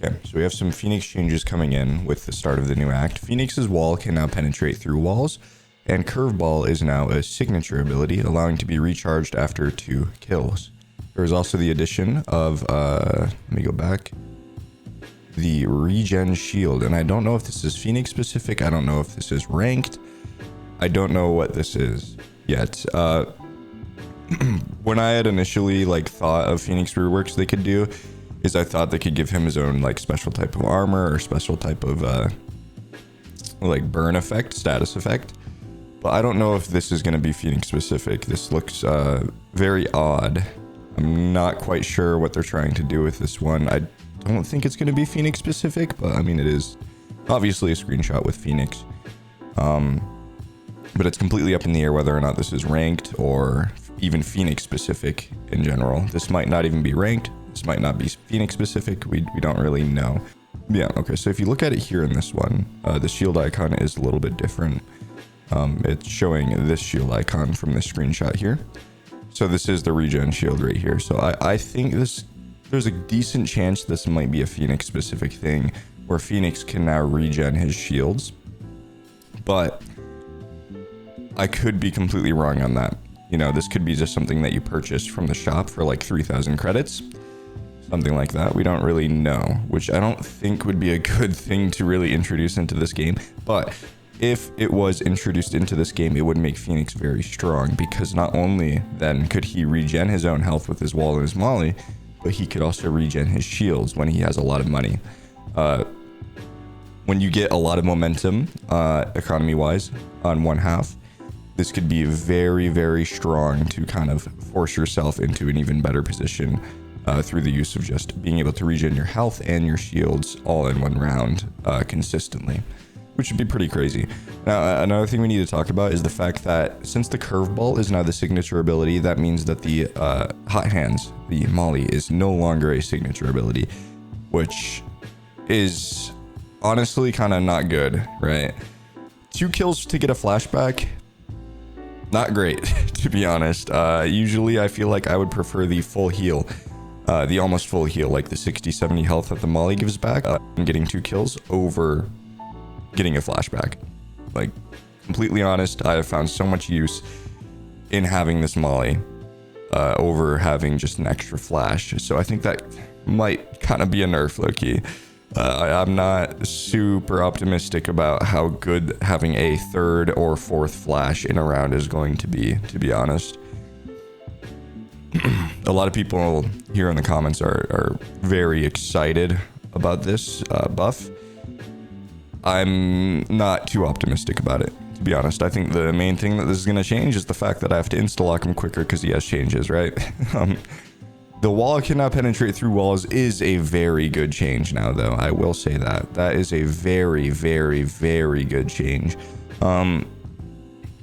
Okay, so we have some Phoenix changes coming in with the start of the new act. Phoenix's wall can now penetrate through walls, and Curveball is now a signature ability, allowing to be recharged after 2 kills. There is also the addition of, let me go back, the regen shield, and I don't know if this is Phoenix specific, I don't know if this is ranked, I don't know what this is yet. When I had initially thought of Phoenix reworks they could do, is I thought they could give him his own special type of armor or special type of burn effect, status effect. But I don't know if this is going to be Phoenix specific. This looks very odd. I'm not quite sure what they're trying to do with this one. I don't think it's going to be Phoenix specific, but I mean, it is obviously a screenshot with Phoenix. But it's completely up in the air whether or not this is ranked or even Phoenix specific in general. This might not even be ranked. This might not be Phoenix specific. We don't really know. Yeah, okay, so if you look at it here in this one, the shield icon is a little bit different. It's showing this shield icon from this screenshot here. So this is the regen shield right here. So I think there's a decent chance this might be a Phoenix specific thing where Phoenix can now regen his shields. But I could be completely wrong on that. You know, this could be just something that you purchased from the shop for 3,000 credits. Something like that. We don't really know, which I don't think would be a good thing to really introduce into this game. But if it was introduced into this game, it would make Phoenix very strong, because not only then could he regen his own health with his wall and his molly, but he could also regen his shields when he has a lot of money. When you get a lot of momentum, economy-wise, on one half, this could be very, very strong to kind of force yourself into an even better position through the use of just being able to regen your health and your shields all in one round consistently, which would be pretty crazy. Now, another thing we need to talk about is the fact that since the curveball is now the signature ability, that means that the hot hands, the molly, is no longer a signature ability, which is honestly kind of not good, right? 2 kills to get a flashback, not great, to be honest. Usually I feel like I would prefer the full heal. The almost full heal, like the 60-70 health that the molly gives back, and getting 2 kills over getting a flashback. Completely honest, I have found so much use in having this molly over having just an extra flash. So I think that might kind of be a nerf, low-key. I'm not super optimistic about how good having a 3rd or 4th flash in a round is going to be honest. A lot of people here in the comments are very excited about this buff. I'm not too optimistic about it, to be honest. I think the main thing that this is going to change is the fact that I have to insta-lock him quicker because he has changes, right? The wall cannot penetrate through walls is a very good change now, though. I will say that. That is a very, very, very good change.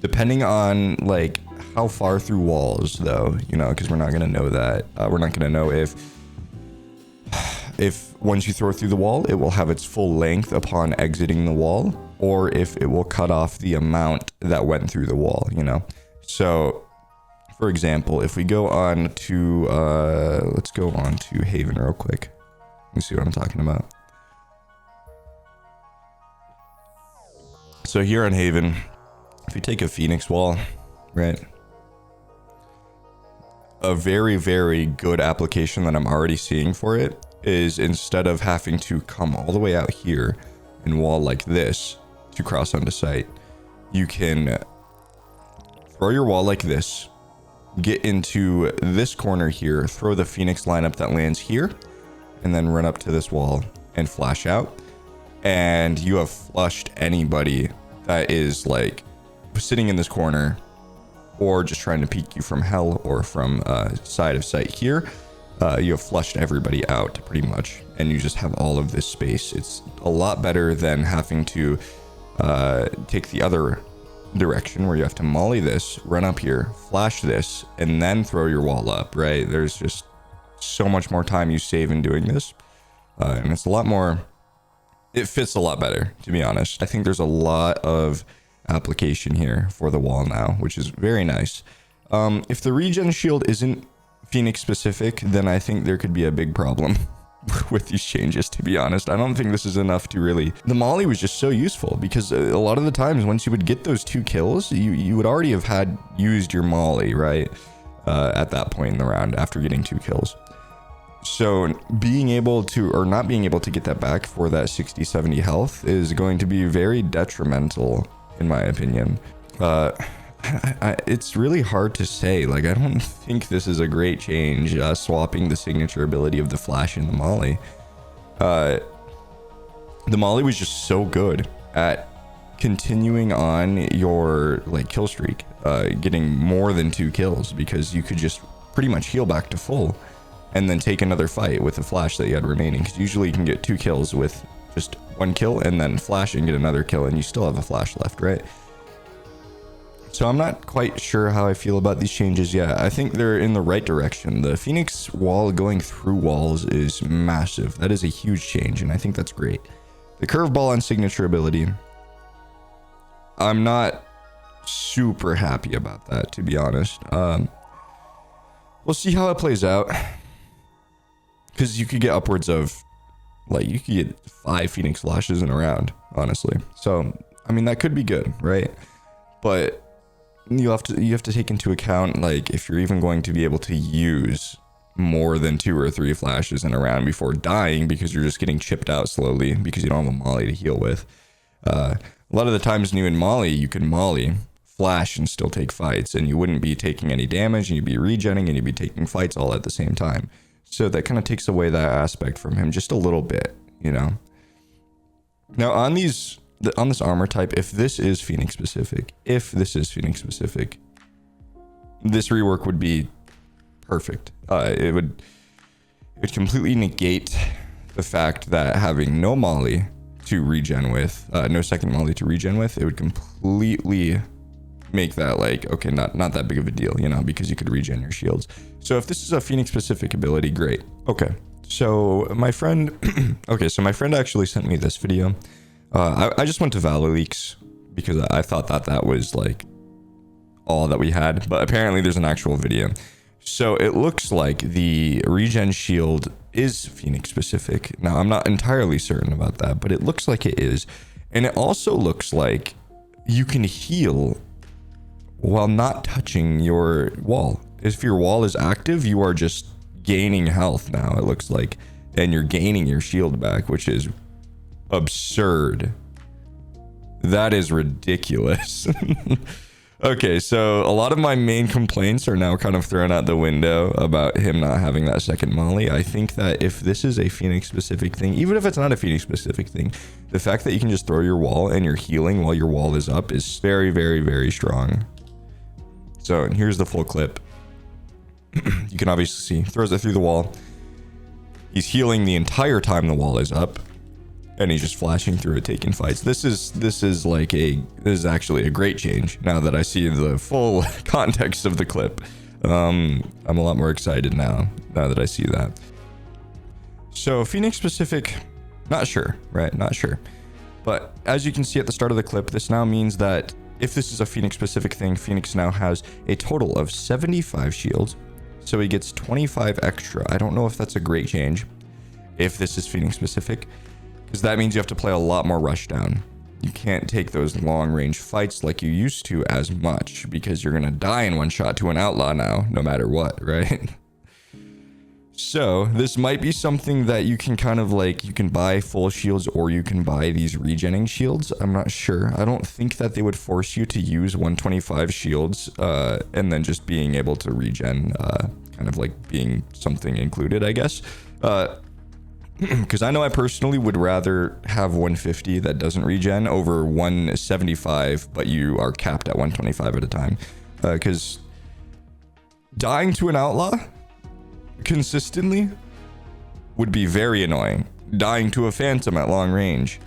Depending on, how far through walls, though, because we're not going to know that. We're not going to know if once you throw through the wall, it will have its full length upon exiting the wall, or if it will cut off the amount that went through the wall, So, for example, if we go on to, let's go on to Haven real quick. Let me see what I'm talking about. So here on Haven, if you take a Phoenix wall, right? A very, very good application that I'm already seeing for it is instead of having to come all the way out here and wall like this to cross onto site, you can throw your wall like this, get into this corner here, throw the Phoenix lineup that lands here, and then run up to this wall and flash out. And you have flushed anybody that is sitting in this corner or just trying to peek you from hell or from side of sight here. You have flushed everybody out pretty much, and you just have all of this space. It's a lot better than having to take the other direction where you have to molly this, run up here, flash this, and then throw your wall up, right? There's just so much more time you save in doing this, and it's a lot more, it fits a lot better, to be honest. I think there's a lot of application here for the wall now, which is very nice. If the regen shield isn't Phoenix specific, then I think there could be a big problem. with these changes, to be honest. I don't think this is enough to really... The molly was just so useful because a lot of the times once you would get those 2 kills, you would already have had used your molly, right? At that point in the round after getting 2 kills. So being able to, or not being able to get that back for that 60-70 health is going to be very detrimental, in my opinion. It's really hard to say. Like, I don't think this is a great change, swapping the signature ability of the flash and the molly. The molly was just so good at continuing on your like kill streak, getting more than 2 kills, because you could just pretty much heal back to full and then take another fight with the flash that you had remaining, because usually you can get 2 kills with just 1 kill and then flash and get another kill and you still have a flash left, right? So I'm not quite sure how I feel about these changes yet. I think they're in the right direction. The Phoenix wall going through walls is massive. That is a huge change, and I think that's great. The curveball on signature ability, I'm not super happy about that, to be honest. We'll see how it plays out, because you could get upwards of, like, you could get 5 Phoenix flashes in a round, honestly. So, I mean, that could be good, right? But you have to take into account, like, if you're even going to be able to use more than 2 or 3 flashes in a round before dying, because you're just getting chipped out slowly because you don't have a molly to heal with. A lot of the times new in molly, you can molly, flash, and still take fights, and you wouldn't be taking any damage, and you'd be regenning, and you'd be taking fights all at the same time. So that kind of takes away that aspect from him just a little bit, you know? Now on this armor type, if this is Phoenix specific, this rework would be perfect. It would completely negate the fact that having no molly to regen with, no second molly to regen with, it would completely make that, like, okay, not that big of a deal, you know, because you could regen your shields. So if this is a Phoenix specific ability, great. Okay, so my friend actually sent me this video. I just went to Valor Leaks because I thought that was like all that we had, but apparently there's an actual video. So it looks like the regen shield is Phoenix specific. Now I'm not entirely certain about that, but it looks like it is. And it also looks like you can heal while not touching your wall. If your wall is active, you are just gaining health now, it looks like, and you're gaining your shield back, which is absurd. That is ridiculous. Okay, so a lot of my main complaints are now kind of thrown out the window about him not having that second molly. I think that if this is a Phoenix specific thing, even if it's not a Phoenix specific thing, the fact that you can just throw your wall and you're healing while your wall is up is very, very, very strong. So here's the full clip. You can obviously see, throws it through the wall. He's healing the entire time the wall is up, and he's just flashing through it, taking fights. This is actually a great change now that I see the full context of the clip. I'm a lot more excited now that I see that. So Phoenix specific, not sure, right? Not sure. But as you can see at the start of the clip, this now means that if this is a Phoenix specific thing, Phoenix now has a total of 75 shields. So he gets 25 extra. I don't know if that's a great change if this is Phoenix specific, because that means you have to play a lot more rushdown. You can't take those long range fights like you used to as much, because you're gonna die in one shot to an outlaw now, no matter what, right? So this might be something that you can kind of like, you can buy full shields or you can buy these regenning shields. I'm not sure. I don't think that they would force you to use 125 shields and then just being able to regen, kind of like being something included, I guess. Because I know I personally would rather have 150 that doesn't regen over 175, but you are capped at 125 at a time. Because dying to an outlaw consistently would be very annoying. Dying to a phantom at long range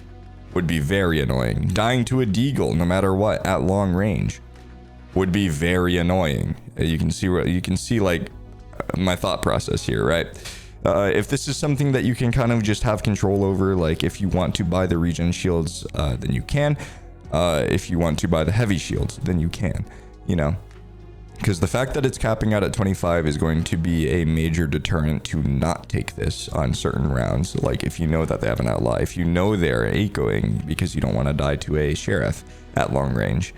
would be very annoying. Dying to a deagle, no matter what, at long range would be very annoying. You can see like my thought process here, right? If this is something that you can kind of just have control over, like if you want to buy the regen shields, then you can. If you want to buy the heavy shields, then you can, you know. Because the fact that it's capping out at 25 is going to be a major deterrent to not take this on certain rounds. Like if you know that they have an outlaw, if you know they're echoing because you don't want to die to a sheriff at long range.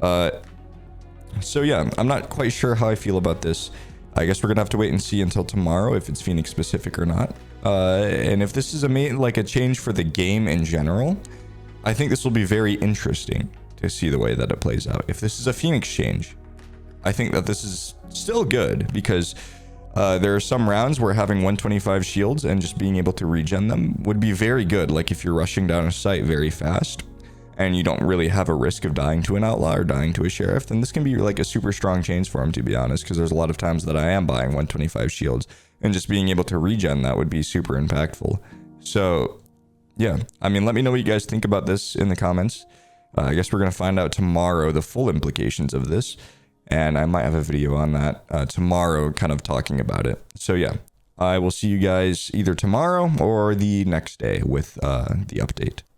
So yeah, I'm not quite sure how I feel about this. I guess we're gonna have to wait and see until tomorrow if it's Phoenix specific or not. And if this is a change for the game in general, I think this will be very interesting to see the way that it plays out. If this is a Phoenix change, I think that this is still good because there are some rounds where having 125 shields and just being able to regen them would be very good. Like if you're rushing down a site very fast and you don't really have a risk of dying to an outlaw or dying to a sheriff, then this can be like a super strong change for him, to be honest, because there's a lot of times that I am buying 125 shields and just being able to regen that would be super impactful. So yeah, I mean, let me know what you guys think about this in the comments. I guess we're going to find out tomorrow the full implications of this, and I might have a video on that tomorrow kind of talking about it. So yeah, I will see you guys either tomorrow or the next day with the update.